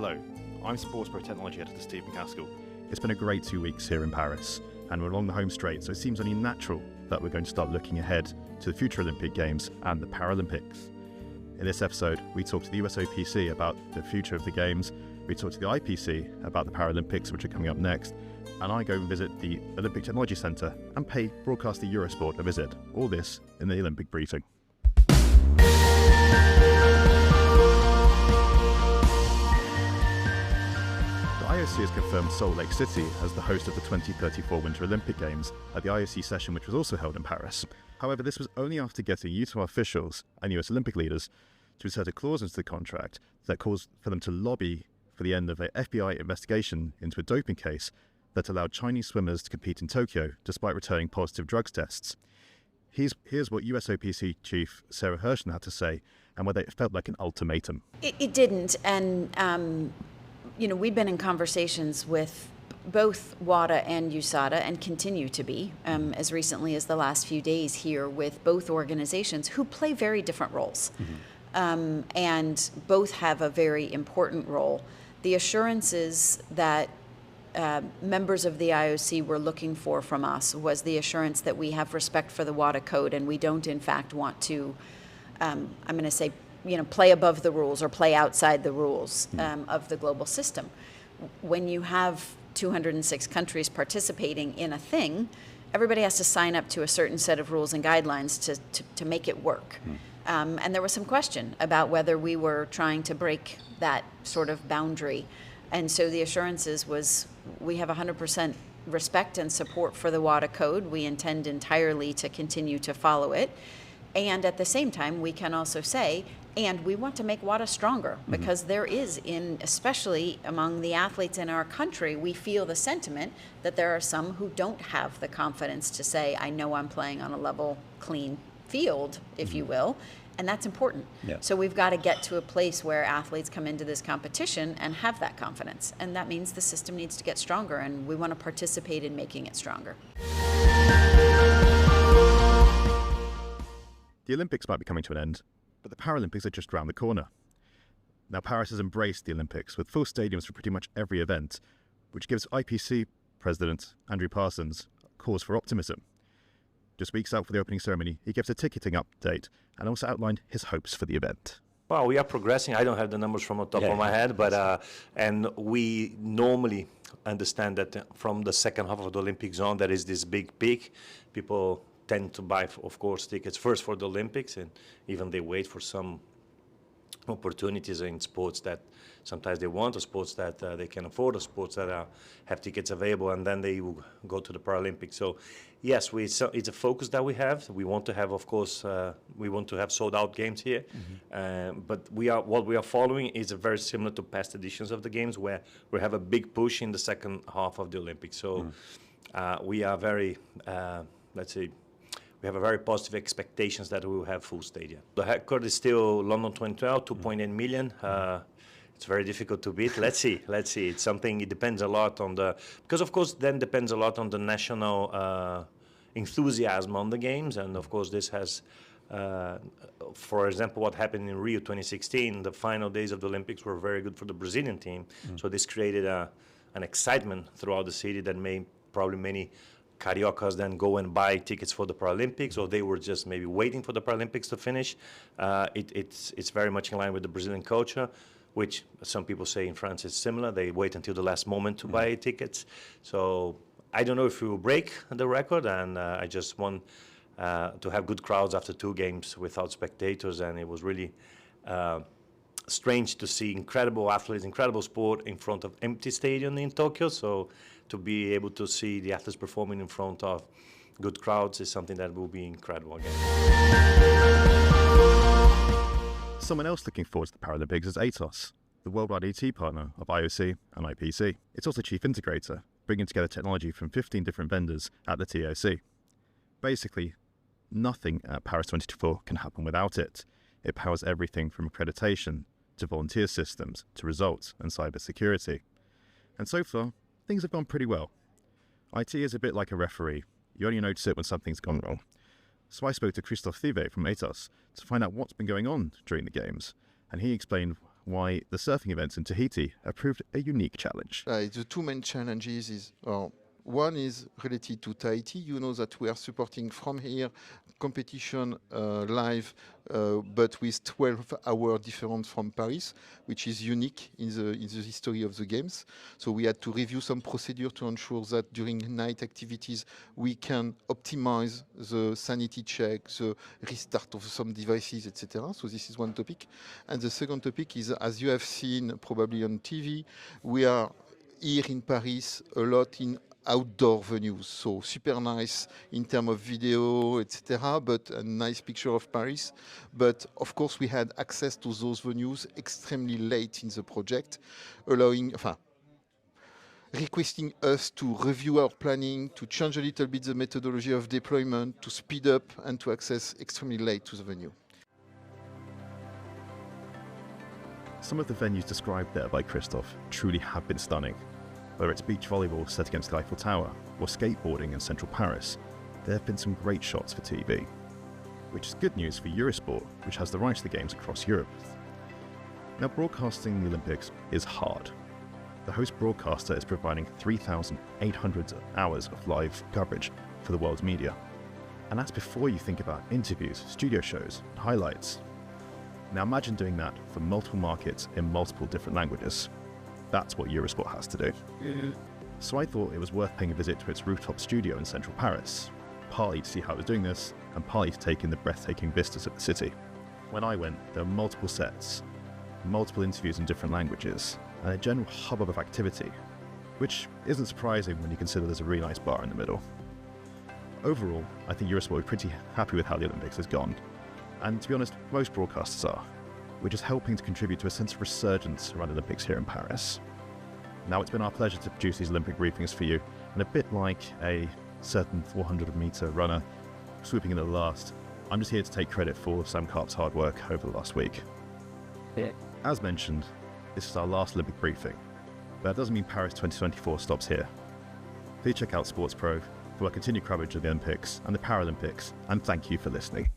Hello, I'm Sports Pro Technology Editor Steve McCaskill. It's been a great 2 weeks here in Paris, and we're along the home straight, so it seems only natural that we're going to start looking ahead to the future Olympic Games and the Paralympics. In this episode, we talk to the USOPC about the future of the Games, we talk to the IPC about the Paralympics, which are coming up next, and I go and visit the Olympic Technology Centre and pay broadcaster Eurosport a visit. All this in the Olympic briefing. The IOC has confirmed Salt Lake City as the host of the 2034 Winter Olympic Games at the IOC session, which was also held in Paris. However, this was only after getting Utah officials and US Olympic leaders to insert a clause into the contract that calls for them to lobby for the end of an FBI investigation into a doping case that allowed Chinese swimmers to compete in Tokyo despite returning positive drugs tests. Here's what USOPC Chief Sarah Hirshland had to say, and whether it felt like an ultimatum. It didn't, and we've been in conversations with both WADA and USADA, and continue to be, as recently as the last few days here, with both organizations who play very different roles. Mm-hmm. And both have a very important role. The assurances that members of the IOC were looking for from us was the assurance that we have respect for the WADA code, and we don't in fact want to, I'm going to say, play above the rules or play outside the rules of the global system. When you have 206 countries participating in a thing, everybody has to sign up to a certain set of rules and guidelines to make it work. And there was some question about whether we were trying to break that sort of boundary. And so the assurances was we have 100% respect and support for the WADA code. We intend entirely to continue to follow it. And at the same time, we can also say, and we want to make WADA stronger, because there is, especially among the athletes in our country, we feel the sentiment that there are some who don't have the confidence to say, I know I'm playing on a level, clean field, if you will, and that's important. Yeah. So we've got to get to a place where athletes come into this competition and have that confidence, and that means the system needs to get stronger, and we want to participate in making it stronger. The Olympics might be coming to an end, but the Paralympics are just around the corner. Now, Paris has embraced the Olympics with full stadiums for pretty much every event, which gives IPC President Andrew Parsons cause for optimism. Just weeks out for the opening ceremony, he gives a ticketing update and also outlined his hopes for the event. Well, we are progressing. I don't have the numbers from the top of my head, but and we normally understand that from the second half of the Olympic zone, there is this big peak. People tend to buy, of course, tickets first for the Olympics, and even they wait for some opportunities in sports that sometimes they want, or sports that they can afford, or sports that have tickets available, and then they will go to the Paralympics. So yes, it's a focus that we have. We want to have, of course, we want to have sold out games here, but what we are following is very similar to past editions of the games, where we have a big push in the second half of the Olympics. So we are very, let's say, we have a very positive expectations that we will have full stadium. The record is still London 2012, 2.8 million. It's very difficult to beat. Let's see. It's something, it depends a lot on because of course then depends a lot on the national enthusiasm on the games. And of course this has, for example, what happened in Rio 2016, the final days of the Olympics were very good for the Brazilian team. So this created an excitement throughout the city that made probably many Cariocas then go and buy tickets for the Paralympics, or they were just maybe waiting for the Paralympics to finish. It's very much in line with the Brazilian culture, which some people say in France is similar. They wait until the last moment to buy tickets. So I don't know if we will break the record, and I just want to have good crowds after 2 games without spectators, and it was really strange to see incredible athletes, incredible sport in front of empty stadium in Tokyo. So to be able to see the athletes performing in front of good crowds is something that will be incredible again. Someone else looking forward to the Paralympics is Atos, the worldwide IT partner of IOC and IPC. It's also chief integrator, bringing together technology from 15 different vendors at the TOC. Basically, nothing at Paris 2024 can happen without it. It powers everything from accreditation to volunteer systems to results and cybersecurity. And so far, things have gone pretty well. IT is a bit like a referee. You only notice it when something's gone wrong. So I spoke to Christophe Thivet from Atos to find out what's been going on during the games, and he explained why the surfing events in Tahiti have proved a unique challenge. The two main challenges is one is related to Tahiti. You know that we are supporting from here competition live, but with 12-hour difference from Paris, which is unique in the history of the games. So we had to review some procedure to ensure that during night activities we can optimize the sanity check, the restart of some devices, etc. So this is one topic. And the second topic is, as you have seen probably on TV, we are here in Paris a lot in outdoor venues, so super nice in terms of video, etc., but a nice picture of Paris. But of course we had access to those venues extremely late in the project, requesting us to review our planning, to change a little bit the methodology of deployment, to speed up and to access extremely late to the venue. Some of the venues described there by Christophe truly have been stunning. Whether it's beach volleyball set against the Eiffel Tower or skateboarding in central Paris, there have been some great shots for TV, which is good news for Eurosport, which has the rights to the games across Europe. Now, broadcasting the Olympics is hard. The host broadcaster is providing 3,800 hours of live coverage for the world's media. And that's before you think about interviews, studio shows, and highlights. Now imagine doing that for multiple markets in multiple different languages. That's what Eurosport has to do. So I thought it was worth paying a visit to its rooftop studio in central Paris, partly to see how it was doing this, and partly to take in the breathtaking vistas of the city. When I went, there were multiple sets, multiple interviews in different languages, and a general hubbub of activity, which isn't surprising when you consider there's a really nice bar in the middle. Overall, I think Eurosport are pretty happy with how the Olympics has gone, and to be honest, most broadcasters are. We're just helping to contribute to a sense of resurgence around the Olympics here in Paris. Now, it's been our pleasure to produce these Olympic briefings for you, and a bit like a certain 400-metre runner swooping in at the last, I'm just here to take credit for Sam Karp's hard work over the last week. Yeah. As mentioned, this is our last Olympic briefing, but that doesn't mean Paris 2024 stops here. Please check out Sports Pro for our continued coverage of the Olympics and the Paralympics, and thank you for listening.